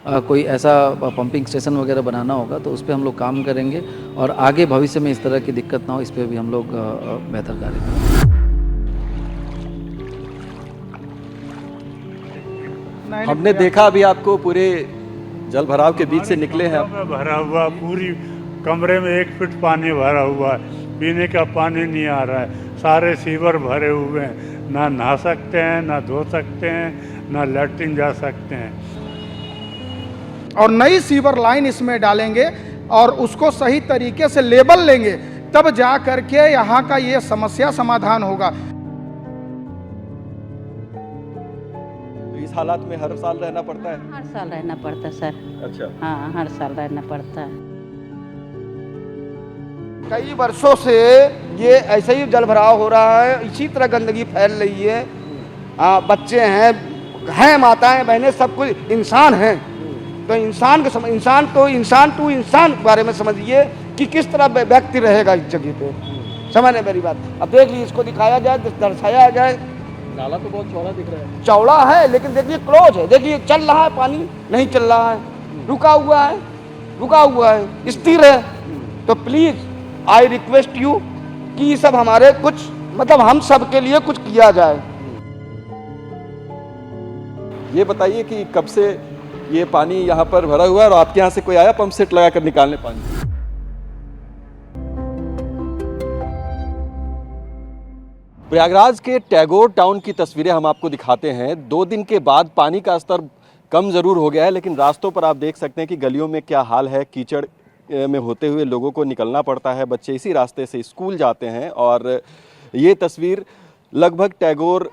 कोई ऐसा pumping station वगैरह बनाना होगा तो उस पे हम लोग काम करेंगे और आगे भविष्य में इस तरह की दिक्कत ना हो, इस पे भी हम लोग बेहतर कार्य करेंगे। हमने देखा अभी आपको पूरे जल भराव के बीच से निकले हैं आप। भरा हुआ, पूरी कमरे में 1 फीट पानी भरा हुआ है, पीने का पानी नहीं आ रहा है, सारे सीवर भरे हुए हैं, ना नहा सकते हैं, ना धो सकते हैं, ना लैट्रिन जा सकते हैं। और नई सीवर लाइन इसमें डालेंगे और उसको सही तरीके से लेबल लेंगे, तब जा करके यहाँ का ये समस्या समाधान होगा। इस हालात में हर साल रहना पड़ता है? हर साल रहना पड़ता सर। अच्छा। हाँ, हर साल रहना पड़ता है। कई वर्षों से ये ऐसे ही जल भराव हो रहा है, इसी तरह गंदगी फैल रही है। बच्चे हैं माताएं बहनें सब कुछ इंसान हैं, तो इंसान टू इंसान के बारे में समझिए कि किस तरह व्यक्ति रहेगा इस जगह पे। समझ रहे मेरी बात? अब देख लीजिए, इसको दिखाया जाए, दर्शाया जाए। नाला तो बहुत चौड़ा दिख रहा है। चौड़ा है लेकिन देखिए क्लोज है, देखिए चल रहा है पानी, नहीं चल रहा है, रुका हुआ है, स्थिर है। तो प्लीज आई रिक्वेस्ट यू कि सब हमारे कुछ मतलब हम सब के लिए कुछ किया जाए। ये बताइए कि कब से ये पानी यहाँ पर भरा हुआ है और आपके यहाँ से कोई आया पंप सेट लगाकर निकालने पानी? प्रयागराज के टैगोर टाउन की तस्वीरें हम आपको दिखाते हैं। 2 दिन के बाद पानी का स्तर कम ज़रूर हो गया है, लेकिन रास्तों पर आप देख सकते हैं कि गलियों में क्या हाल है। कीचड़ में होते हुए लोगों को निकलना पड़ता है, बच्चे इसी रास्ते से स्कूल जाते हैं। और ये तस्वीर लगभग टैगोर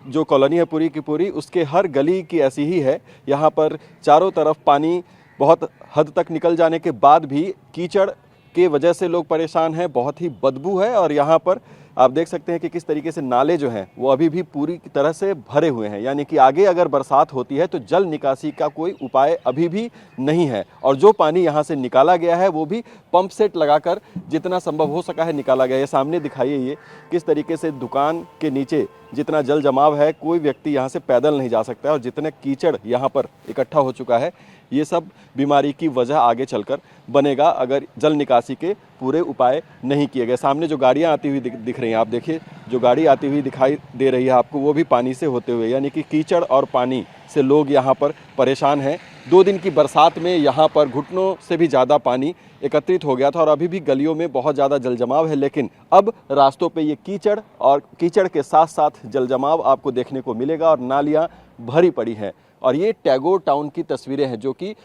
जो कॉलोनी है पूरी की पूरी, उसके हर गली की ऐसी ही है। यहाँ पर चारों तरफ पानी बहुत हद तक निकल जाने के बाद भी कीचड़ के वजह से लोग परेशान हैं, बहुत ही बदबू है। और यहाँ पर आप देख सकते हैं कि किस तरीके से नाले जो हैं वो अभी भी पूरी तरह से भरे हुए हैं, यानी कि आगे अगर बरसात होती है तो जल निकासी का कोई उपाय अभी भी नहीं है। और जो पानी यहाँ से निकाला गया है वो भी पंप सेट लगाकर जितना संभव हो सका है निकाला गया है। सामने दिखाइए ये किस तरीके से दुकान के नीचे जितना जल जमाव है, कोई व्यक्ति यहाँ से पैदल नहीं जा सकता है। और जितने कीचड़ यहाँ पर इकट्ठा हो चुका है, ये सब बीमारी की वजह आगे चलकर बनेगा अगर जल निकासी के पूरे उपाय नहीं किए गए। सामने जो गाड़ियाँ आती हुई दिख रही हैं, आप देखिए जो गाड़ी आती हुई दिखाई दे रही है आपको, वो भी पानी से होते हुए, यानी कि कीचड़ और पानी से लोग यहाँ पर परेशान हैं। 2 दिन की बरसात में यहाँ पर घुटनों से भी ज़्यादा पानी एकत्रित हो गया था और अभी भी गलियों में बहुत ज़्यादा जल जमाव है। लेकिन अब रास्तों पे ये कीचड़ और कीचड़ के साथ साथ जल जमाव आपको देखने को मिलेगा और नालियाँ भरी पड़ी हैं। और ये टैगोर टाउन की तस्वीरें हैं, जो कि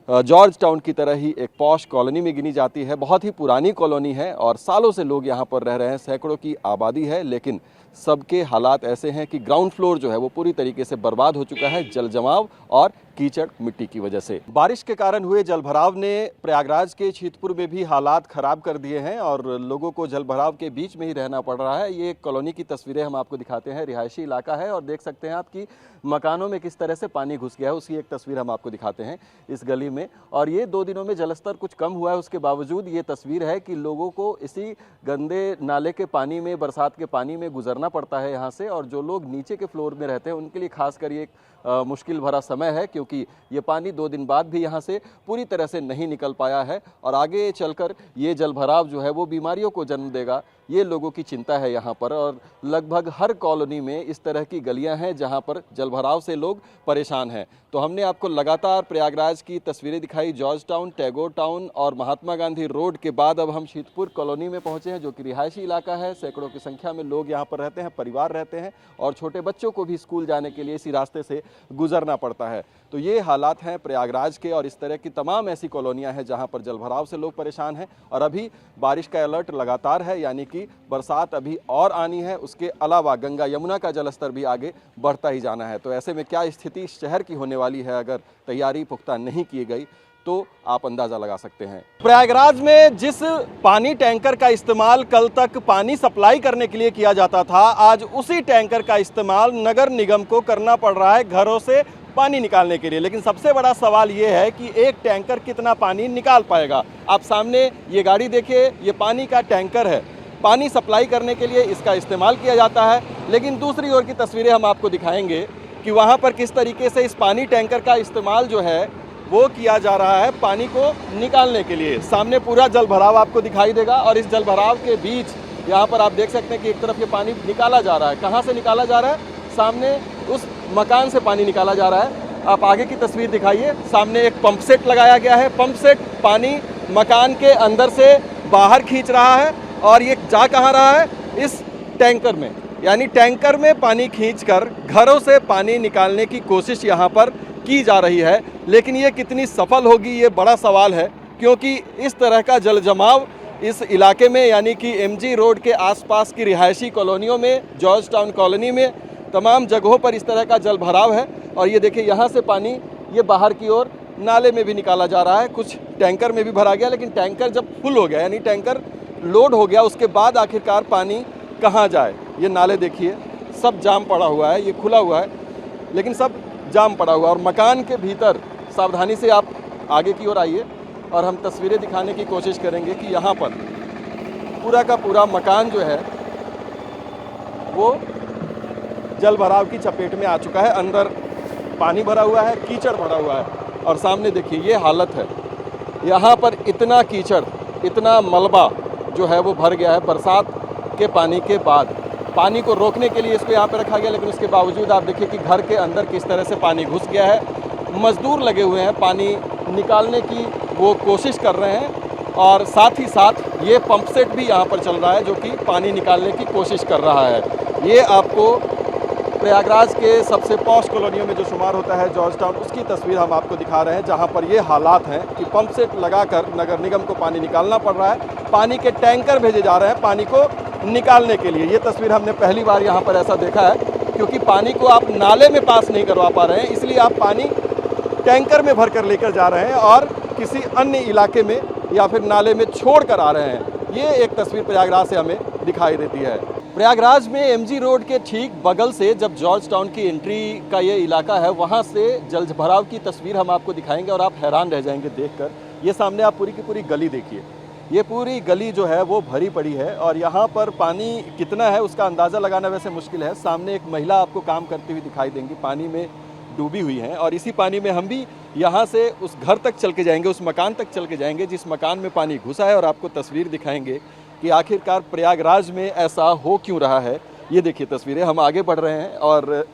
जॉर्ज टाउन की तरह ही एक पॉश कॉलोनी में गिनी जाती है। बहुत ही पुरानी कॉलोनी है और सालों से लोग यहाँ पर रह रहे हैं, सैकड़ों की आबादी है। लेकिन सबके हालात ऐसे हैं कि ग्राउंड फ्लोर जो है वो पूरी तरीके से बर्बाद हो चुका है जल जमाव और कीचड़ मिट्टी की वजह से। बारिश के कारण हुए जलभराव ने प्रयागराज के छीतपुर में भी हालात खराब कर दिए हैं और लोगों को जलभराव के बीच में ही रहना पड़ रहा है। ये कॉलोनी की तस्वीरें हम आपको दिखाते हैं, रिहायशी इलाका है और देख सकते हैं आप कि मकानों में किस तरह से पानी घुस गया है। उसकी एक तस्वीर हम आपको दिखाते हैं इस गली में। और ये 2 दिनों में जलस्तर कुछ कम हुआ है, उसके बावजूद ये तस्वीर है कि लोगों को इसी गंदे नाले के पानी में, बरसात के पानी में गुजरना पड़ता है यहाँ से। और जो लोग नीचे के फ्लोर में रहते हैं उनके लिए खासकर ये मुश्किल भरा समय है, क्योंकि ये पानी 2 दिन बाद भी यहाँ से पूरी तरह से नहीं निकल पाया है और आगे चलकर ये जलभराव जो है वो बीमारियों को जन्म देगा, ये लोगों की चिंता है यहाँ पर। और लगभग हर कॉलोनी में इस तरह की गलियाँ हैं जहाँ पर जलभराव से लोग परेशान हैं। तो हमने आपको लगातार प्रयागराज की तस्वीरें दिखाई, जॉर्ज टाउन, टैगोर टाउन और महात्मा गांधी रोड के बाद अब हम छीतपुर कॉलोनी में पहुँचे हैं, जो कि रिहायशी इलाका है। सैकड़ों की संख्या में लोग यहाँ पर रहते हैं, परिवार रहते हैं और छोटे बच्चों को भी स्कूल जाने के लिए इसी रास्ते से गुजरना पड़ता है। तो ये हालात हैं प्रयागराज के और इस तरह की तमाम ऐसी कॉलोनियाँ हैं जहाँ पर जलभराव से लोग परेशान हैं। और अभी बारिश का अलर्ट लगातार है, यानी कि बरसात अभी और आनी है। उसके अलावा गंगा यमुना का जलस्तर भी आगे बढ़ता ही जाना है। तो ऐसे में क्या स्थिति शहर की होने वाली है अगर तैयारी पुख्ता नहीं की गई, तो आप अंदाज़ा लगा सकते हैं। प्रयागराज में जिस पानी टैंकर का इस्तेमाल कल तक पानी सप्लाई करने के लिए किया जाता था, आज उसी टैंकर का इस्तेमाल नगर निगम को करना पड़ रहा है घरों से पानी निकालने के लिए। लेकिन सबसे बड़ा सवाल ये है कि एक टैंकर कितना पानी निकाल पाएगा। आप सामने ये गाड़ी देखिए, ये पानी का टैंकर है, पानी सप्लाई करने के लिए इसका इस्तेमाल किया जाता है। लेकिन दूसरी ओर की तस्वीरें हम आपको दिखाएंगे कि वहाँ पर किस तरीके से इस पानी टैंकर का इस्तेमाल जो है वो किया जा रहा है पानी को निकालने के लिए। सामने पूरा जल भराव आपको दिखाई देगा और इस जल भराव के बीच यहाँ पर आप देख सकते हैं कि एक तरफ ये पानी निकाला जा रहा है। कहाँ से निकाला जा रहा है? सामने उस मकान से पानी निकाला जा रहा है। आप आगे की तस्वीर दिखाइए। सामने एक पंप सेट लगाया गया है। पंप सेट पानी मकान के अंदर से बाहर खींच रहा है और ये जा कहाँ रहा है? इस टैंकर में, यानी टैंकर में पानी खींचकर घरों से पानी निकालने की कोशिश यहाँ पर की जा रही है। लेकिन ये कितनी सफल होगी, ये बड़ा सवाल है, क्योंकि इस तरह का जल जमाव इस इलाके में, यानी कि एमजी रोड के आसपास की रिहायशी कॉलोनियों में, जॉर्ज टाउन कॉलोनी में, तमाम जगहों पर इस तरह का जल भराव है। और ये देखिए यहाँ से पानी ये बाहर की ओर नाले में भी निकाला जा रहा है, कुछ टैंकर में भी भरा गया। लेकिन टैंकर जब फुल हो गया, यानी टैंकर लोड हो गया, उसके बाद आखिरकार पानी कहाँ जाए? ये नाले देखिए सब जाम पड़ा हुआ है, ये खुला हुआ है लेकिन सब जाम पड़ा हुआ है। और मकान के भीतर सावधानी से आप आगे की ओर आइए और हम तस्वीरें दिखाने की कोशिश करेंगे कि यहाँ पर पूरा का पूरा मकान जो है वो जल भराव की चपेट में आ चुका है। अंदर पानी भरा हुआ है, कीचड़ भरा हुआ है और सामने देखिए ये हालत है। यहाँ पर इतना कीचड़, इतना मलबा जो है वो भर गया है बरसात के पानी के बाद। पानी को रोकने के लिए इसको यहाँ पर रखा गया, लेकिन उसके बावजूद आप देखिए कि घर के अंदर किस तरह से पानी घुस गया है। मजदूर लगे हुए हैं, पानी निकालने की वो कोशिश कर रहे हैं और साथ ही साथ ये पंप सेट भी यहाँ पर चल रहा है जो कि पानी निकालने की कोशिश कर रहा है। ये आपको प्रयागराज के सबसे पॉश कॉलोनियों में जो शुमार होता है जॉर्ज टाउन, उसकी तस्वीर हम आपको दिखा रहे हैं, जहाँ पर ये हालात हैं कि पंप सेट लगाकर नगर निगम को पानी निकालना पड़ रहा है। पानी के टैंकर भेजे जा रहे हैं पानी को निकालने के लिए। ये तस्वीर हमने पहली बार यहाँ पर ऐसा देखा है, क्योंकि पानी को आप नाले में पास नहीं करवा पा रहे हैं, इसलिए आप पानी टैंकर में भर कर लेकर जा रहे हैं और किसी अन्य इलाके में या फिर नाले में छोड़ कर आ रहे हैं। ये एक तस्वीर प्रयागराज से हमें दिखाई देती है। प्रयागराज में एमजी रोड के ठीक बगल से जब जॉर्ज टाउन की एंट्री का ये इलाका है, वहाँ से जल भराव की तस्वीर हम आपको दिखाएंगे और आप हैरान रह जाएंगे देखकर। ये सामने आप पूरी की पूरी गली देखिए, ये पूरी गली जो है वो भरी पड़ी है और यहाँ पर पानी कितना है उसका अंदाज़ा लगाना वैसे मुश्किल है। सामने एक महिला आपको काम करती हुई दिखाई देंगी, पानी में डूबी हुई हैं और इसी पानी में हम भी यहाँ से उस घर तक चल के जाएंगे, उस मकान तक चल के जाएंगे जिस मकान में पानी घुसा है और आपको तस्वीर दिखाएंगे कि आखिरकार प्रयागराज में ऐसा हो क्यों रहा है। ये देखिए तस्वीरें, हम आगे बढ़ रहे हैं और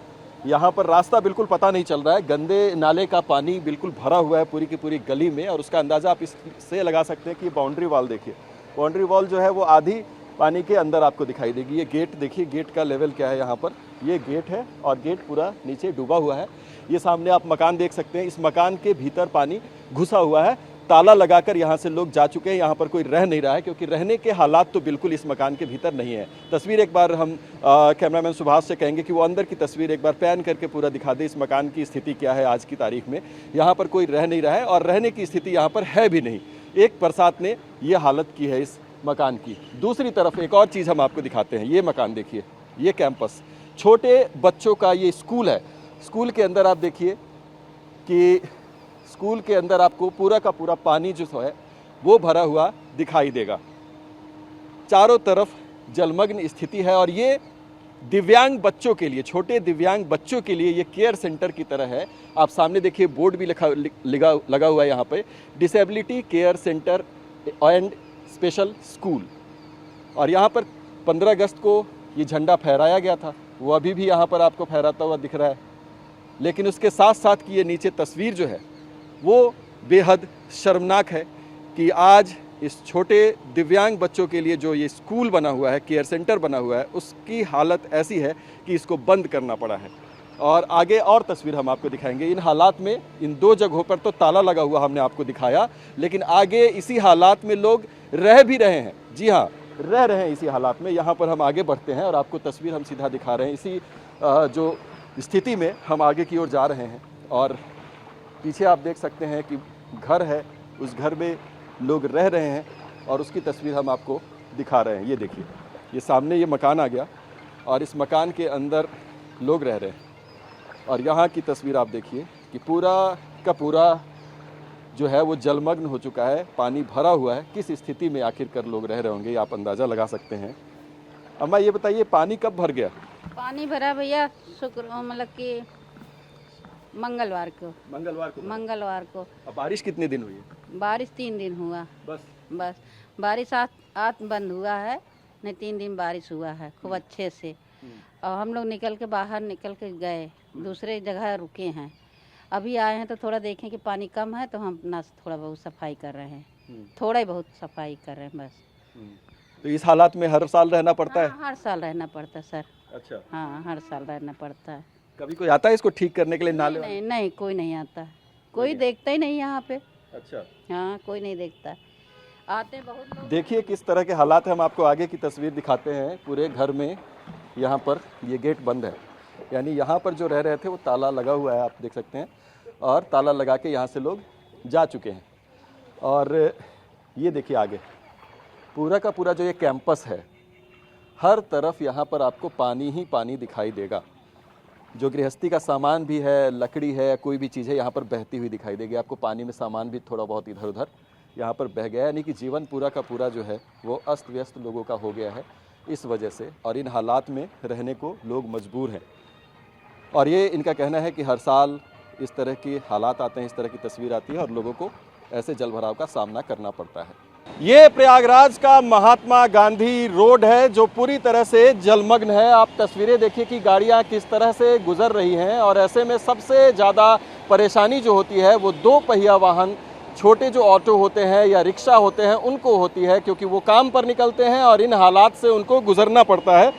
यहाँ पर रास्ता बिल्कुल पता नहीं चल रहा है। गंदे नाले का पानी बिल्कुल भरा हुआ है पूरी की पूरी गली में और उसका अंदाज़ा आप इससे लगा सकते हैं कि बाउंड्री वॉल देखिए, बाउंड्री वॉल जो है वो आधी पानी के अंदर आपको दिखाई देगी। ये गेट देखिए, गेट का लेवल क्या है यहाँ पर, ये गेट है और गेट पूरा नीचे डूबा हुआ है। ये सामने आप मकान देख सकते हैं, इस मकान के भीतर पानी घुसा हुआ है, ताला लगाकर यहाँ से लोग जा चुके हैं, यहाँ पर कोई रह नहीं रहा है क्योंकि रहने के हालात तो बिल्कुल इस मकान के भीतर नहीं है। तस्वीर एक बार हम कैमरामैन सुभाष से कहेंगे कि वो अंदर की तस्वीर एक बार पैन करके पूरा दिखा दे, इस मकान की स्थिति क्या है आज की तारीख में। यहाँ पर कोई रह नहीं रहा है और रहने की स्थिति यहाँ पर है भी नहीं। एक बरसात ने ये हालत की है इस मकान की। दूसरी तरफ एक और चीज़ हम आपको दिखाते हैं, ये मकान देखिए, ये कैंपस, छोटे बच्चों का ये स्कूल है। स्कूल के अंदर आप देखिए कि स्कूल के अंदर आपको पूरा का पूरा पानी जो है वो भरा हुआ दिखाई देगा। चारों तरफ जलमग्न स्थिति है और ये दिव्यांग बच्चों के लिए, छोटे दिव्यांग बच्चों के लिए ये केयर सेंटर की तरह है। आप सामने देखिए बोर्ड भी लगा हुआ है यहाँ पे, disability care centre and special school. और यहाँ पर 15 अगस्त को ये झंडा फहराया गया था, वो अभी भी यहाँ पर आपको फहराता हुआ दिख रहा है। लेकिन उसके साथ साथ की ये नीचे तस्वीर जो है वो बेहद शर्मनाक है कि आज इस छोटे दिव्यांग बच्चों के लिए जो ये स्कूल बना हुआ है, केयर सेंटर बना हुआ है, उसकी हालत ऐसी है कि इसको बंद करना पड़ा है। और आगे और तस्वीर हम आपको दिखाएंगे। इन हालात में इन 2 जगहों पर तो ताला लगा हुआ हमने आपको दिखाया, लेकिन आगे इसी हालात में लोग रह भी रहे हैं। जी हाँ, रह रहे हैं इसी हालात में। यहाँ पर हम आगे बढ़ते हैं और आपको तस्वीर हम सीधा दिखा रहे हैं। इसी जो स्थिति में हम आगे की ओर जा रहे हैं और पीछे आप देख सकते हैं कि घर है, उस घर में लोग रह रहे हैं और उसकी तस्वीर हम आपको दिखा रहे हैं। ये देखिए, ये सामने ये मकान आ गया और इस मकान के अंदर लोग रह रहे हैं और यहाँ की तस्वीर आप देखिए कि पूरा का पूरा जो है वो जलमग्न हो चुका है, पानी भरा हुआ है। किस स्थिति में आखिरकार लोग रह रहे होंगे, आप अंदाज़ा लगा सकते हैं। अम्मा ये बताइए, पानी कब भर गया? पानी भरा भैया, शुक्र मतलब कि मंगलवार को। मंगलवार को अब बारिश कितने दिन हुई है? बारिश 3 दिन हुआ बस बारिश आज बंद हुआ है, नहीं 3 दिन बारिश हुआ है खूब अच्छे से। और हम लोग बाहर निकल के गए, दूसरे जगह रुके हैं, अभी आए हैं तो थोड़ा देखें कि पानी कम है तो हम अपना थोड़ा बहुत सफाई कर रहे हैं, थोड़ा ही बहुत सफाई कर रहे हैं बस। तो इस हालात में हर साल रहना पड़ता है? हाँ, हर साल रहना पड़ता है सर। अच्छा। हाँ, हर साल रहना पड़ता है। कभी कोई आता है इसको ठीक करने के लिए? नाले नहीं, नहीं कोई नहीं आता, कोई देखता ही नहीं यहाँ पे। अच्छा। हाँ, कोई नहीं देखता, आते बहुत लोग। देखिए किस तरह के हालात हैं, हम आपको आगे की तस्वीर दिखाते हैं। पूरे घर में यहाँ पर ये गेट बंद है, यानी यहाँ पर जो रह रहे थे वो ताला लगा हुआ है, आप देख सकते हैं, और ताला लगा के यहाँ से लोग जा चुके हैं। और ये देखिए आगे पूरा का पूरा जो ये कैंपस है, हर तरफ यहाँ पर आपको पानी ही पानी दिखाई देगा। जो गृहस्थी का सामान भी है, लकड़ी है, कोई भी चीज़ है, यहाँ पर बहती हुई दिखाई देगी आपको। पानी में सामान भी थोड़ा बहुत इधर उधर यहाँ पर बह गया, यानी कि जीवन पूरा का पूरा जो है वो अस्त व्यस्त लोगों का हो गया है इस वजह से। और इन हालात में रहने को लोग मजबूर हैं। और ये इनका कहना है कि हर साल इस तरह के हालात आते हैं, इस तरह की तस्वीर आती है और लोगों को ऐसे जलभराव का सामना करना पड़ता है। ये प्रयागराज का महात्मा गांधी रोड है जो पूरी तरह से जलमग्न है। आप तस्वीरें देखिए कि गाड़ियां किस तरह से गुजर रही हैं, और ऐसे में सबसे ज़्यादा परेशानी जो होती है वो 2 पहिया वाहन, छोटे जो ऑटो होते हैं या रिक्शा होते हैं, उनको होती है, क्योंकि वो काम पर निकलते हैं और इन हालात से उनको गुजरना पड़ता है।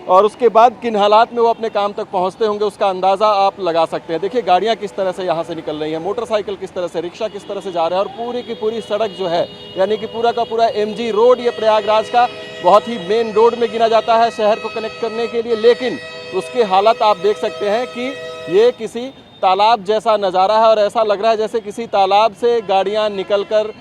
और उसके बाद किन हालात में वो अपने काम तक पहुंचते होंगे उसका अंदाज़ा आप लगा सकते हैं। देखिए गाड़ियां किस तरह से यहाँ से निकल रही हैं, मोटरसाइकिल किस तरह से, रिक्शा किस तरह से जा रहे हैं, और पूरी की पूरी सड़क जो है, यानी कि पूरा का पूरा MG रोड, ये प्रयागराज का बहुत ही मेन रोड में गिना जाता है शहर को कनेक्ट करने के लिए। लेकिन उसके हालात आप देख सकते हैं कि ये किसी तालाब जैसा नज़ारा है, और ऐसा लग रहा है जैसे किसी तालाब से गाड़ियाँ निकल कर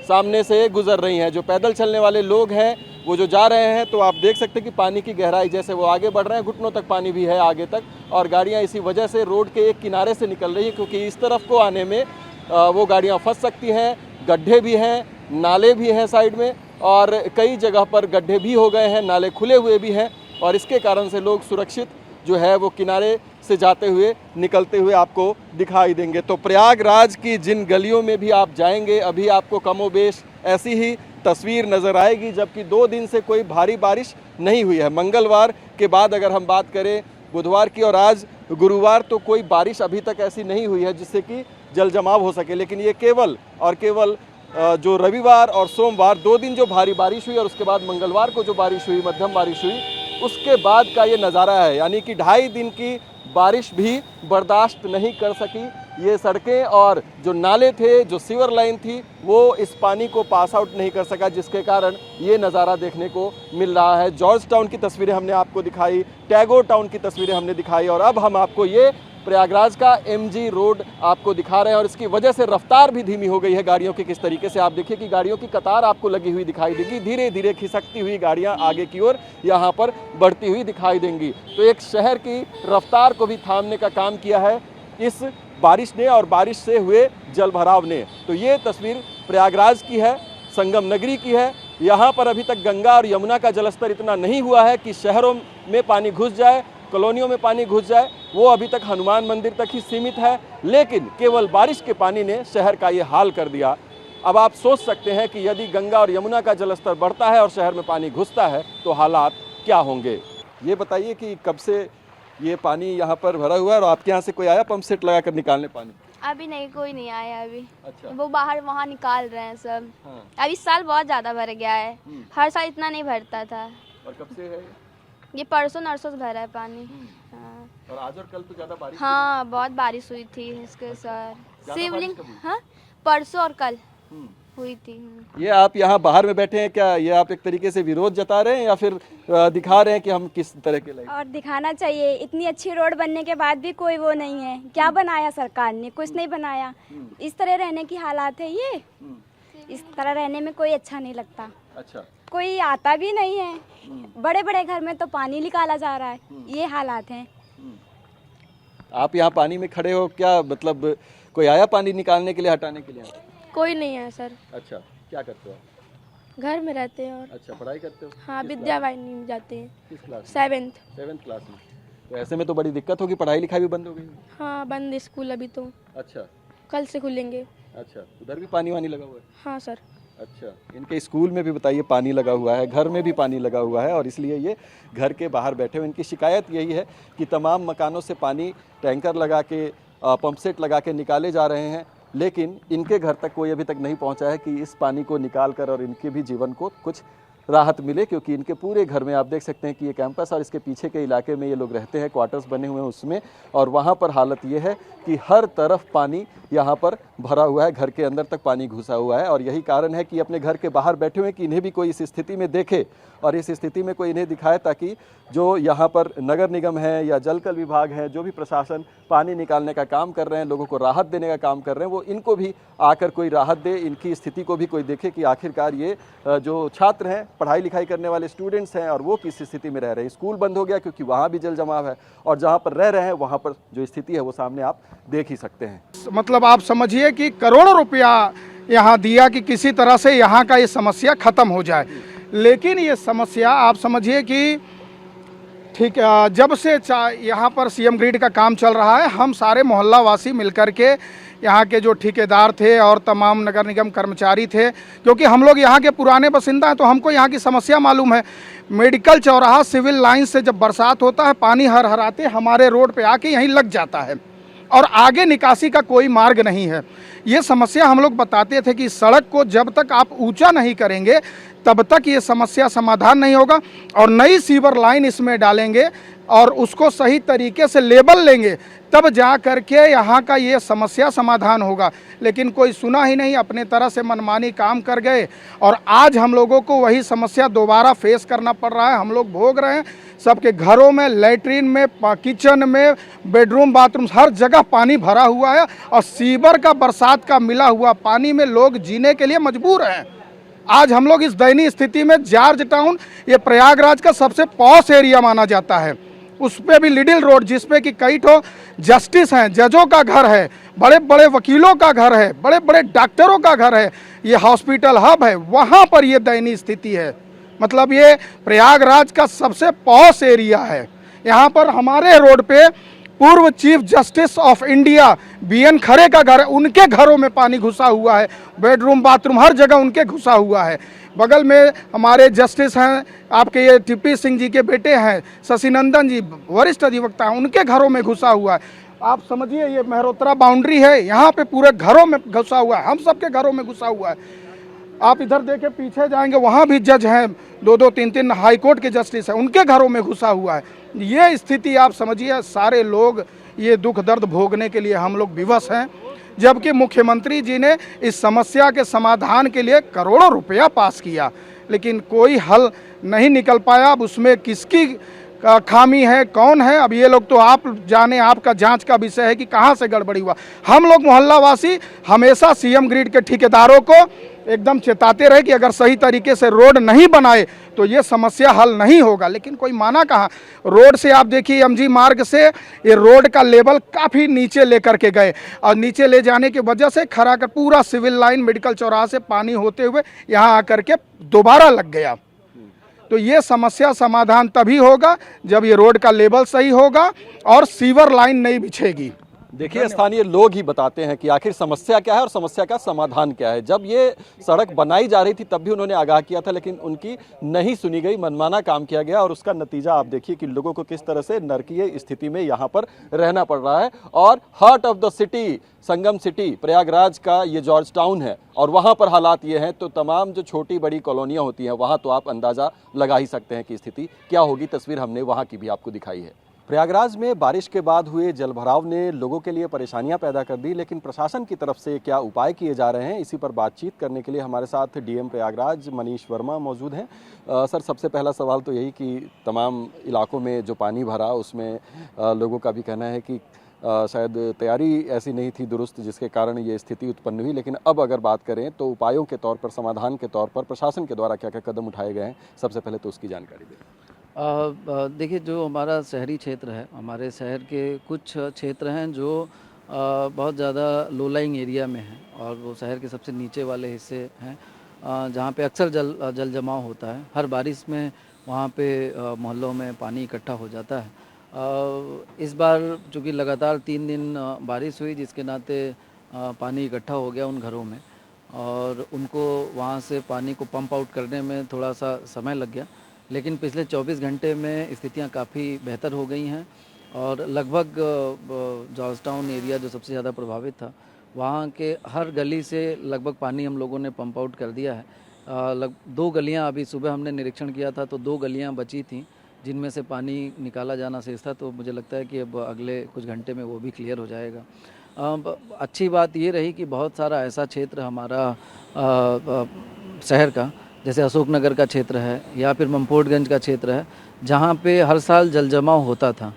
सामने से गुजर रही हैं। जो पैदल चलने वाले लोग हैं वो जो जा रहे हैं, तो आप देख सकते हैं कि पानी की गहराई, जैसे वो आगे बढ़ रहे हैं, घुटनों तक पानी भी है आगे तक, और गाड़ियां इसी वजह से रोड के एक किनारे से निकल रही है, क्योंकि इस तरफ को आने में वो गाड़ियां फंस सकती हैं। गड्ढे भी हैं, नाले भी हैं साइड में, और कई जगह पर गड्ढे भी हो गए हैं, नाले खुले हुए भी हैं, और इसके कारण से लोग सुरक्षित जो है वो किनारे से जाते हुए, निकलते हुए आपको दिखाई देंगे। तो प्रयागराज की जिन गलियों में भी आप जाएंगे, अभी आपको कमोबेश ऐसी ही तस्वीर नज़र आएगी, जबकि 2 दिन से कोई भारी बारिश नहीं हुई है। मंगलवार के बाद अगर हम बात करें बुधवार की और आज गुरुवार, तो कोई बारिश अभी तक ऐसी नहीं हुई है जिससे कि जल जमाव हो सके। लेकिन ये केवल और केवल जो रविवार और सोमवार 2 दिन जो भारी बारिश हुई, और उसके बाद मंगलवार को जो बारिश हुई, मध्यम बारिश हुई, उसके बाद का ये नज़ारा है। यानी कि 2.5 दिन की बारिश भी बर्दाश्त नहीं कर सकी ये सड़कें, और जो नाले थे, जो सीवर लाइन थी, वो इस पानी को पास आउट नहीं कर सका, जिसके कारण ये नज़ारा देखने को मिल रहा है। जॉर्ज टाउन की तस्वीरें हमने आपको दिखाई, टैगोर टाउन की तस्वीरें हमने दिखाई, और अब हम आपको ये प्रयागराज का MG रोड आपको दिखा रहे हैं। और इसकी वजह से रफ्तार भी धीमी हो गई है गाड़ियों की। किस तरीके से आप देखिए कि गाड़ियों की कतार आपको लगी हुई दिखाई देगी, धीरे धीरे खिसकती हुई गाड़ियां आगे की ओर यहाँ पर बढ़ती हुई दिखाई देंगी। तो एक शहर की रफ्तार को भी थामने का काम किया है इस बारिश ने, और बारिश से हुए जलभराव ने। तो ये तस्वीर प्रयागराज की है, संगम नगरी की है। यहाँ पर अभी तक गंगा और यमुना का जलस्तर इतना नहीं हुआ है कि शहरों में पानी घुस जाए, कॉलोनियों में पानी घुस जाए, वो अभी तक हनुमान मंदिर तक ही सीमित है। लेकिन केवल बारिश के पानी ने शहर का ये हाल कर दिया। अब आप सोच सकते हैं कि यदि गंगा और यमुना का जलस्तर बढ़ता है और शहर में पानी घुसता है तो हालात क्या होंगे। ये बताइए कि कब से ये पानी यहाँ पर भरा हुआ है, और आपके यहाँ से कोई आया पंप सेट लगा कर निकालने पानी? अभी नहीं, कोई नहीं आया अभी। अच्छा। वो बाहर वहाँ निकाल रहे हैं सब। हाँ। अब इस साल बहुत ज़्यादा भर गया है, हर साल इतना नहीं भरता था। और कब से है ये परसों नरसों से भरा है पानी। हाँ। और आज और कल तो ज़्यादा बारिश? हाँ, बहुत बारिश हुई थी इसके सर। ज़्यादा शिवलिंग, बारिश कब हुई? हाँ, परसों और कल हुई थी। ये आप यहाँ बाहर में बैठे हैं क्या, ये आप एक तरीके से विरोध जता रहे हैं या फिर दिखा रहे हैं कि हम किस तरह के लाइक? और दिखाना चाहिए, इतनी अच्छी रोड बनने के बाद भी कोई वो नहीं है। क्या बनाया सरकार ने? कुछ नहीं बनाया। इस तरह रहने की हालात है ये। इस तरह रहने में कोई अच्छा नहीं लगता। अच्छा। कोई आता भी नहीं है। बड़े बड़े घर में तो पानी निकाला जा रहा है। ये हालात हैं। आप यहाँ पानी में खड़े हो, क्या मतलब कोई आया पानी निकालने के लिए, हटाने के लिए? कोई नहीं है सर। अच्छा, क्या करते हो आप? घर में रहते हैं। और अच्छा, पढ़ाई करते हो? हाँ, विद्यावाहिनी में जाते हैं। किस क्लास? 7th। 7th क्लास में। तो ऐसे में तो बड़ी दिक्कत होगी, पढ़ाई लिखाई भी बंद हो गई। हाँ बंद स्कूल अभी तो, अच्छा कल से खुलेंगे। अच्छा, उधर भी पानी वानी लगा हुआ है। हाँ सर। अच्छा, इनके स्कूल में भी बताइए पानी लगा हुआ है, घर में भी पानी लगा हुआ है और इसलिए ये घर के बाहर बैठे हुए। इनकी शिकायत यही है कि तमाम मकानों से पानी टैंकर लगा के, पंप सेट लगा के निकाले जा रहे हैं, लेकिन इनके घर तक कोई अभी तक नहीं पहुंचा है कि इस पानी को निकाल कर और इनके भी जीवन को कुछ राहत मिले। क्योंकि इनके पूरे घर में आप देख सकते हैं कि ये कैंपस और इसके पीछे के इलाके में ये लोग रहते हैं, क्वार्टर्स बने हुए हैं उसमें, और वहाँ पर हालत ये है कि हर तरफ पानी यहाँ पर भरा हुआ है, घर के अंदर तक पानी घुसा हुआ है। और यही कारण है कि अपने घर के बाहर बैठे हुए हैं कि इन्हें भी कोई इस स्थिति में देखे और इस स्थिति में कोई इन्हें दिखाए, ताकि जो यहाँ पर नगर निगम है या जलकल विभाग है, जो भी प्रशासन पानी निकालने का काम कर रहे हैं, लोगों को राहत देने का काम कर रहे हैं, वो इनको भी आकर कोई राहत दे, इनकी स्थिति को भी कोई देखे कि आखिरकार ये जो छात्र हैं, पढ़ाई लिखाई करने वाले स्टूडेंट्स हैं, और वो किस स्थिति में रह रहे हैं। स्कूल बंद हो गया क्योंकि वहाँ भी जल जमाव है, और जहाँ पर रह रहे हैं वहाँ पर जो स्थिति है वो सामने आप देख ही सकते हैं। मतलब आप समझिए कि करोड़ों रुपया यहाँ दिया कि किसी तरह से यहाँ का ये समस्या खत्म हो जाए, लेकिन ये समस्या आप समझिए कि ठीक है, जब से यहाँ पर सीएम ग्रिड का काम चल रहा है, हम सारे मोहल्ला वासी मिलकर के यहाँ के जो ठेकेदार थे और तमाम नगर निगम कर्मचारी थे, क्योंकि हम लोग यहाँ के पुराने बासिंदा हैं तो हमको यहाँ की समस्या मालूम है। मेडिकल चौराहा सिविल लाइन से जब बरसात होता है, पानी हर हराते हमारे रोड पे आके यहीं लग जाता है और आगे निकासी का कोई मार्ग नहीं है। ये समस्या हम लोग बताते थे कि सड़क को जब तक आप ऊंचा नहीं करेंगे तब तक ये समस्या समाधान नहीं होगा, और नई सीवर लाइन इसमें डालेंगे और उसको सही तरीके से लेबल लेंगे तब जा करके यहाँ का ये समस्या समाधान होगा। लेकिन कोई सुना ही नहीं, अपने तरह से मनमानी काम कर गए और आज हम लोगों को वही समस्या दोबारा फेस करना पड़ रहा है। हम लोग भोग रहे हैं, सबके घरों में, लैट्रीन में, किचन में, बेडरूम, बाथरूम, हर जगह पानी भरा हुआ है और सीवर का, बरसात का मिला हुआ पानी में लोग जीने के लिए मजबूर हैं। आज हम लोग इस दयनीय स्थिति में, जॉर्ज टाउन ये प्रयागराज का सबसे पॉश एरिया माना जाता है, उस पर भी लिटिल रोड जिसपे कि कई ठो जस्टिस हैं, जजों का घर है, बड़े बड़े वकीलों का घर है, बड़े बड़े डॉक्टरों का घर है, ये हॉस्पिटल हब है, वहाँ पर ये दयनीय स्थिति है। मतलब ये प्रयागराज का सबसे पॉश एरिया है। यहाँ पर हमारे रोड पे पूर्व chief justice of India BN Khare का घर है, उनके घरों में पानी घुसा हुआ है, बेडरूम, बाथरूम, हर जगह उनके घुसा हुआ है। बगल में हमारे जस्टिस हैं, आपके ये टीपी सिंह जी के बेटे हैं, शशिनंदन जी वरिष्ठ अधिवक्ता हैं, उनके घरों में घुसा हुआ है। आप समझिए ये मेहरोत्रा बाउंड्री है, यहाँ पे पूरे घरों में घुसा हुआ है, हम सबके घरों में घुसा हुआ है। आप इधर देखे पीछे जाएंगे, वहाँ भी जज हैं, 2-2, 3-3 हाई कोर्ट के जस्टिस हैं, उनके घरों में घुसा हुआ है। ये स्थिति आप समझिए, सारे लोग ये दुख दर्द भोगने के लिए हम लोग विवश हैं, जबकि मुख्यमंत्री जी ने इस समस्या के समाधान के लिए करोड़ों रुपया पास किया, लेकिन कोई हल नहीं निकल पाया। अब उसमें किसकी खामी है, कौन है, अब ये लोग तो आप जाने, आपका जांच का विषय है कि कहाँ से गड़बड़ी हुआ। हम लोग मोहल्लावासी हमेशा सीएम ग्रिड के ठेकेदारों को एकदम चेताते रहे कि अगर सही तरीके से रोड नहीं बनाए तो ये समस्या हल नहीं होगा, लेकिन कोई माना कहाँ। रोड से आप देखिए, एमजी मार्ग से ये रोड का लेवल काफ़ी नीचे लेकर के गए और नीचे ले जाने की वजह से खरा कर पूरा सिविल लाइन, मेडिकल चौराहा से पानी होते हुए यहाँ आकर के दोबारा लग गया। तो ये समस्या समाधान तभी होगा जब ये रोड का लेवल सही होगा और सीवर लाइन नहीं बिछेगी। देखिए, स्थानीय लोग ही बताते हैं कि आखिर समस्या क्या है और समस्या का समाधान क्या है। जब ये सड़क बनाई जा रही थी तब भी उन्होंने आगाह किया था, लेकिन उनकी नहीं सुनी गई, मनमाना काम किया गया और उसका नतीजा आप देखिए कि लोगों को किस तरह से नरकीय स्थिति में यहाँ पर रहना पड़ रहा है। और heart of the city, Sangam city Prayagraj का ये जॉर्ज टाउन है और वहाँ पर हालात ये हैं, तो तमाम जो छोटी बड़ी कॉलोनियाँ होती हैं वहाँ तो आप अंदाज़ा लगा ही सकते हैं कि स्थिति क्या होगी। तस्वीर हमने वहाँ की भी आपको दिखाई है। प्रयागराज में बारिश के बाद हुए जलभराव ने लोगों के लिए परेशानियां पैदा कर दी, लेकिन प्रशासन की तरफ से क्या उपाय किए जा रहे हैं, इसी पर बातचीत करने के लिए हमारे साथ डीएम प्रयागराज मनीष वर्मा मौजूद हैं। सर, सबसे पहला सवाल तो यही कि तमाम इलाकों में जो पानी भरा उसमें लोगों का भी कहना है कि शायद तैयारी ऐसी नहीं थी दुरुस्त जिसके कारण ये स्थिति उत्पन्न हुई, लेकिन अब अगर बात करें तो उपायों के तौर पर, समाधान के तौर पर प्रशासन के द्वारा क्या क्या कदम उठाए गए हैं, सबसे पहले तो उसकी जानकारी दें। देखिए, जो हमारा शहरी क्षेत्र है, हमारे शहर के कुछ क्षेत्र हैं जो बहुत ज़्यादा लो लाइंग एरिया में हैं और वो शहर के सबसे नीचे वाले हिस्से हैं, जहाँ पे अक्सर जल जमाव होता है। हर बारिश में वहाँ पे मोहल्लों में पानी इकट्ठा हो जाता है इस बार चूँकि लगातार 3 दिन बारिश हुई, जिसके नाते पानी इकट्ठा हो गया उन घरों में और उनको वहाँ से पानी को पंप आउट करने में थोड़ा सा समय लग गया। लेकिन पिछले 24 घंटे में स्थितियाँ काफ़ी बेहतर हो गई हैं और लगभग जॉर्ज टाउन एरिया जो सबसे ज़्यादा प्रभावित था, वहाँ के हर गली से लगभग पानी हम लोगों ने पंप आउट कर दिया है। 2 गलियाँ अभी सुबह हमने निरीक्षण किया था तो 2 गलियाँ बची थीं जिनमें से पानी निकाला जाना शेष था, तो मुझे लगता है कि अब अगले कुछ घंटे में वो भी क्लियर हो जाएगा। अच्छी बात ये रही कि बहुत सारा ऐसा क्षेत्र हमारा शहर का, जैसे अशोकनगर का क्षेत्र है या फिर मम्पोटगंज का क्षेत्र है, जहाँ पे हर साल जल जमाव होता था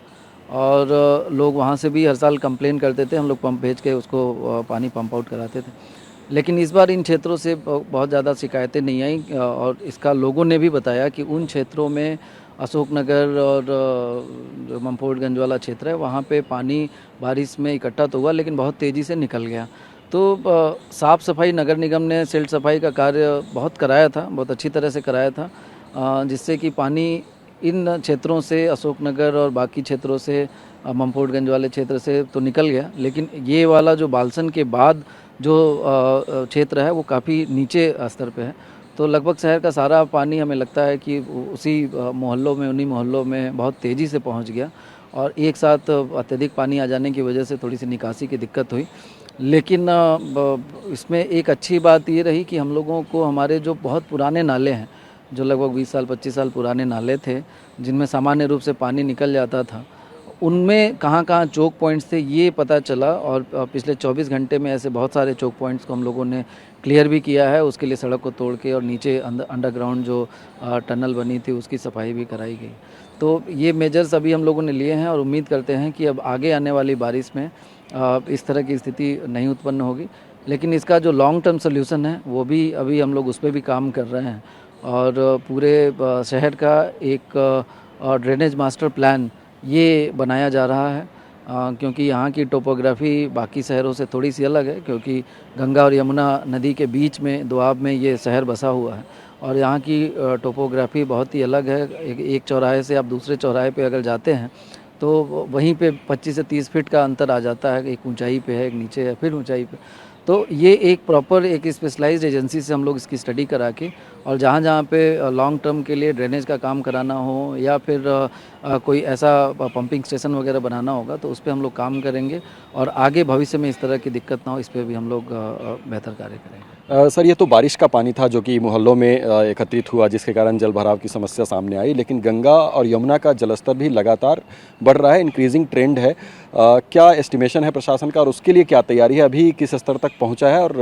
और लोग वहाँ से भी हर साल कंप्लेन करते थे, हम लोग पंप भेज के उसको पानी पंप आउट कराते थे। लेकिन इस बार इन क्षेत्रों से बहुत ज़्यादा शिकायतें नहीं आई और इसका लोगों ने भी बताया कि उन क्षेत्रों में अशोकनगर और जो मम्पोटगंज वाला क्षेत्र है वहाँ पे पानी बारिश में इकट्ठा तो हुआ लेकिन बहुत तेज़ी से निकल गया। तो साफ़ सफाई नगर निगम ने सिल्ट सफाई का कार्य बहुत कराया था, बहुत अच्छी तरह से कराया था, जिससे कि पानी इन क्षेत्रों से, अशोकनगर और बाकी क्षेत्रों से, मम्पोटगंज वाले क्षेत्र से तो निकल गया, लेकिन ये वाला जो बालसन के बाद जो क्षेत्र है वो काफ़ी नीचे स्तर पे है। तो लगभग शहर का सारा पानी हमें लगता है कि उसी मोहल्लों में, उन्हीं मोहल्लों में बहुत तेज़ी से पहुंच गया और एक साथ अत्यधिक पानी आ जाने की वजह से थोड़ी सी निकासी की दिक्कत हुई। लेकिन इसमें एक अच्छी बात ये रही कि हम लोगों को हमारे जो बहुत पुराने नाले हैं, जो लगभग 20 साल 25 साल पुराने नाले थे, जिनमें सामान्य रूप से पानी निकल जाता था, उनमें कहाँ चोक पॉइंट्स थे ये पता चला और पिछले 24 घंटे में ऐसे बहुत सारे चोक पॉइंट्स को हम लोगों ने क्लियर भी किया है। उसके लिए सड़क को तोड़ के और नीचे अंडरग्राउंड जो टनल बनी थी उसकी सफाई भी कराई गई। तो ये मेजर्स अभी हम लोगों ने लिए हैं और उम्मीद करते हैं कि अब आगे आने वाली बारिश में इस तरह की स्थिति नहीं उत्पन्न होगी। लेकिन इसका जो लॉन्ग टर्म सोल्यूशन है वो भी अभी हम लोग उस पर भी काम कर रहे हैं और पूरे शहर का एक ड्रेनेज मास्टर प्लान ये बनाया जा रहा है, क्योंकि यहाँ की टोपोग्राफ़ी बाकी शहरों से थोड़ी सी अलग है, क्योंकि गंगा और यमुना नदी के बीच में दोआब में ये शहर बसा हुआ है और यहाँ की टोपोग्राफ़ी बहुत ही अलग है। एक चौराहे से आप दूसरे चौराहे पे अगर जाते हैं तो वहीं पे 25 से 30 फीट का अंतर आ जाता है, एक ऊंचाई पे है, एक नीचे है, फिर ऊंचाई पे। तो ये एक प्रॉपर एक स्पेशलाइज्ड एजेंसी से हम लोग इसकी स्टडी करा के और जहाँ पे लॉन्ग टर्म के लिए ड्रेनेज का काम कराना हो या फिर कोई ऐसा पंपिंग स्टेशन वगैरह बनाना होगा तो उस पर हम लोग काम करेंगे और आगे भविष्य में इस तरह की दिक्कत ना हो, इस पर भी हम लोग बेहतर कार्य करेंगे। सर, ये तो बारिश का पानी था जो कि मोहल्लों में एकत्रित हुआ, जिसके कारण जल भराव की समस्या सामने आई, लेकिन गंगा और यमुना का जलस्तर भी लगातार बढ़ रहा है, इंक्रीजिंग ट्रेंड है। क्या एस्टिमेशन है प्रशासन का और उसके लिए क्या तैयारी है, अभी किस स्तर तक पहुंचा है और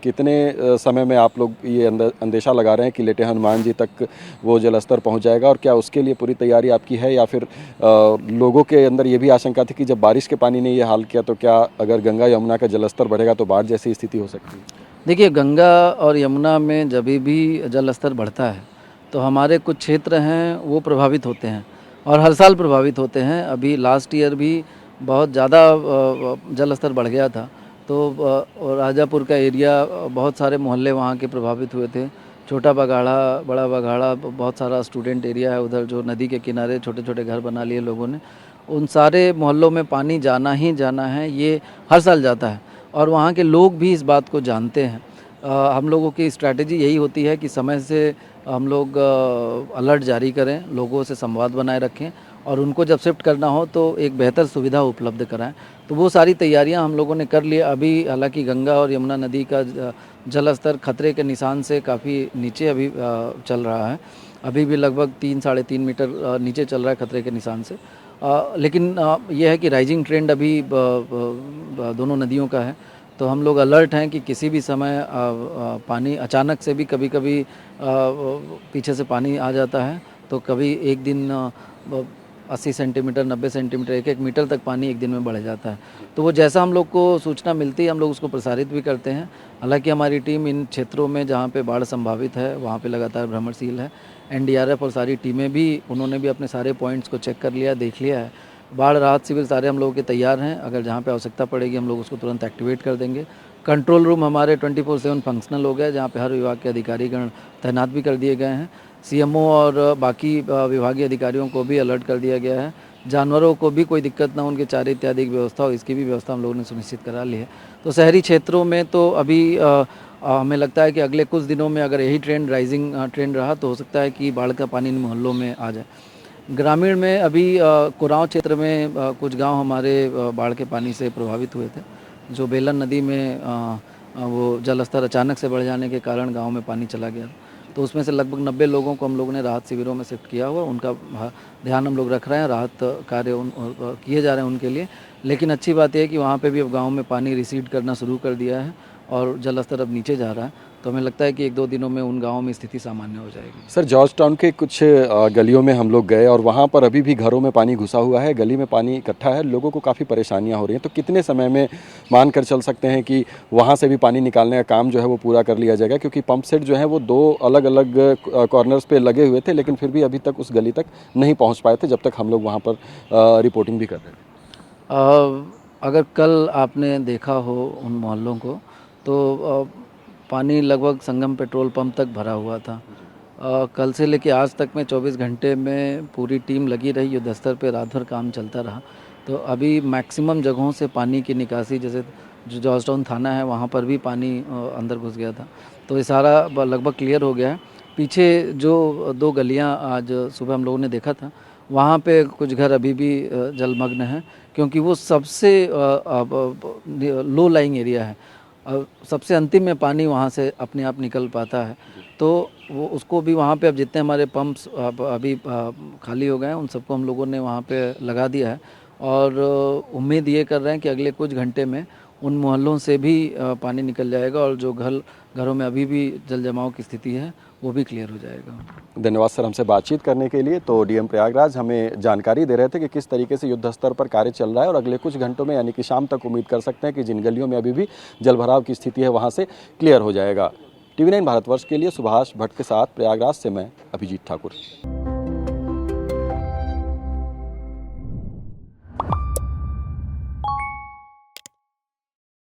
कितने समय में आप लोग ये अंदेशा लगा रहे हैं कि लेटे हनुमान जी तक वो जलस्तर पहुँच जाएगा, और क्या उसके लिए पूरी तैयारी आपकी है या फिर लोगों के अंदर ये भी आशंका थी कि जब बारिश के पानी ने ये हाल किया तो क्या अगर गंगा यमुना का जलस्तर बढ़ेगा तो बाढ़ जैसी स्थिति हो सकती है? देखिए, गंगा और यमुना में जब भी जल स्तर बढ़ता है तो हमारे कुछ क्षेत्र हैं वो प्रभावित होते हैं और हर साल प्रभावित होते हैं। अभी लास्ट ईयर भी बहुत ज़्यादा जल स्तर बढ़ गया था, तो राजापुर का एरिया, बहुत सारे मोहल्ले वहाँ के प्रभावित हुए थे। छोटा बगाड़ा, बड़ा बगाड़ा, बहुत सारा स्टूडेंट एरिया है उधर, जो नदी के किनारे छोटे छोटे घर बना लिए लोगों ने। उन सारे मोहल्लों में पानी जाना ही जाना है, ये हर साल जाता है और वहाँ के लोग भी इस बात को जानते हैं। हम लोगों की स्ट्रैटेजी यही होती है कि समय से हम लोग अलर्ट जारी करें, लोगों से संवाद बनाए रखें और उनको जब शिफ्ट करना हो तो एक बेहतर सुविधा उपलब्ध कराएं। तो वो सारी तैयारियां हम लोगों ने कर ली। अभी हालांकि गंगा और यमुना नदी का जल स्तर खतरे के निशान से काफ़ी नीचे अभी चल रहा है, अभी भी लगभग 3-3.5 मीटर नीचे चल रहा है खतरे के निशान से। लेकिन यह है कि राइजिंग ट्रेंड अभी दोनों नदियों का है, तो हम लोग अलर्ट हैं कि किसी भी समय पानी अचानक से भी कभी कभी पीछे से पानी आ जाता है, तो कभी एक दिन 80 सेंटीमीटर, 90 सेंटीमीटर, 1-1 मीटर तक पानी एक दिन में बढ़ जाता है। तो वो जैसा हम लोग को सूचना मिलती है हम लोग उसको प्रसारित भी करते हैं। हालांकि हमारी टीम इन क्षेत्रों में जहाँ पे बाढ़ संभावित है वहाँ पे लगातार भ्रमणशील है। एनडीआरएफ और सारी टीमें भी, उन्होंने भी अपने सारे पॉइंट्स को चेक कर लिया, देख लिया है। बाढ़ राहत शिविर सारे हम लोगों के तैयार हैं, अगर जहाँ पे आवश्यकता पड़ेगी हम लोग उसको तुरंत एक्टिवेट कर देंगे। कंट्रोल रूम हमारे 24/7 फंक्शनल हो गए, जहाँ पे हर विभाग के अधिकारीगण तैनात भी कर दिए गए हैं। सीएमओ और बाकी विभागीय अधिकारियों को भी अलर्ट कर दिया गया है जानवरों को भी कोई दिक्कत ना हो, उनके चारे इत्यादि की व्यवस्था हो, इसकी भी व्यवस्था हम लोगों ने सुनिश्चित करा ली है। तो शहरी क्षेत्रों में तो अभी हमें लगता है कि अगले कुछ दिनों में अगर यही ट्रेंड राइजिंग ट्रेंड रहा तो हो सकता है कि बाढ़ का पानी इन मोहल्लों में आ जाए। ग्रामीण में अभी कुराव क्षेत्र में कुछ गांव हमारे बाढ़ के पानी से प्रभावित हुए थे। जो बेलन नदी में वो जल स्तर अचानक से बढ़ जाने के कारण गांव में पानी चला गया, तो उसमें से लगभग 90 लोगों को हम लोगों ने राहत शिविरों में शिफ्ट किया हुआ। उनका ध्यान हम लोग रख रहे हैं, राहत कार्य किए जा रहे हैं उनके लिए। लेकिन अच्छी बात यह है कि वहाँ पे भी अब गाँव में पानी रिसीड करना शुरू कर दिया है और जल स्तर अब नीचे जा रहा है। तो हमें लगता है कि 1-2 दिनों में उन गाँवों में स्थिति सामान्य हो जाएगी। सर, जॉर्ज टाउन के कुछ गलियों में हम लोग गए और वहाँ पर अभी भी घरों में पानी घुसा हुआ है, गली में पानी इकट्ठा है, लोगों को काफ़ी परेशानियाँ हो रही हैं। तो कितने समय में मान कर चल सकते हैं कि वहाँ से भी पानी निकालने का काम जो है वो पूरा कर लिया जाएगा? क्योंकि पंप सेट जो है वो 2 अलग अलग कॉर्नर्स पे लगे हुए थे, लेकिन फिर भी अभी तक उस गली तक नहीं पहुँच पाए थे जब तक हम लोग वहाँ पर रिपोर्टिंग भी कर रहे थे। अगर कल आपने देखा हो उन मोहल्लों को तो पानी लगभग संगम पेट्रोल पंप तक भरा हुआ था। कल से लेकर आज तक में 24 घंटे में पूरी टीम लगी रही, युद्ध स्तर पे रात भर काम चलता रहा। तो अभी मैक्सिमम जगहों से पानी की निकासी, जैसे जो जॉर्ज टाउन थाना है वहाँ पर भी पानी अंदर घुस गया था, तो ये सारा लगभग क्लियर हो गया है। पीछे जो 2 गलियाँ आज सुबह हम लोगों ने देखा था, वहाँ पे कुछ घर अभी भी जलमग्न हैं, क्योंकि वो सबसे लो लाइंग एरिया है। सबसे अंतिम में पानी वहाँ से अपने आप निकल पाता है, तो वो उसको भी वहाँ पे अब जितने हमारे पंप्स अभी खाली हो गए हैं उन सबको हम लोगों ने वहाँ पे लगा दिया है। और उम्मीद ये कर रहे हैं कि अगले कुछ घंटे में उन मोहल्लों से भी पानी निकल जाएगा और जो घरों में अभी भी जल जमाव की स्थिति है वो भी क्लियर हो जाएगा। धन्यवाद सर हमसे बातचीत करने के लिए। तो डीएम प्रयागराज हमें जानकारी दे रहे थे कि किस तरीके से युद्ध स्तर पर कार्य चल रहा है और अगले कुछ घंटों में यानी कि शाम तक उम्मीद कर सकते हैं कि जिन गलियों में अभी भी जलभराव की स्थिति है वहाँ से क्लियर हो जाएगा। TV9 भारतवर्ष के लिए सुभाष भट्ट के साथ प्रयागराज से मैं अभिजीत ठाकुर।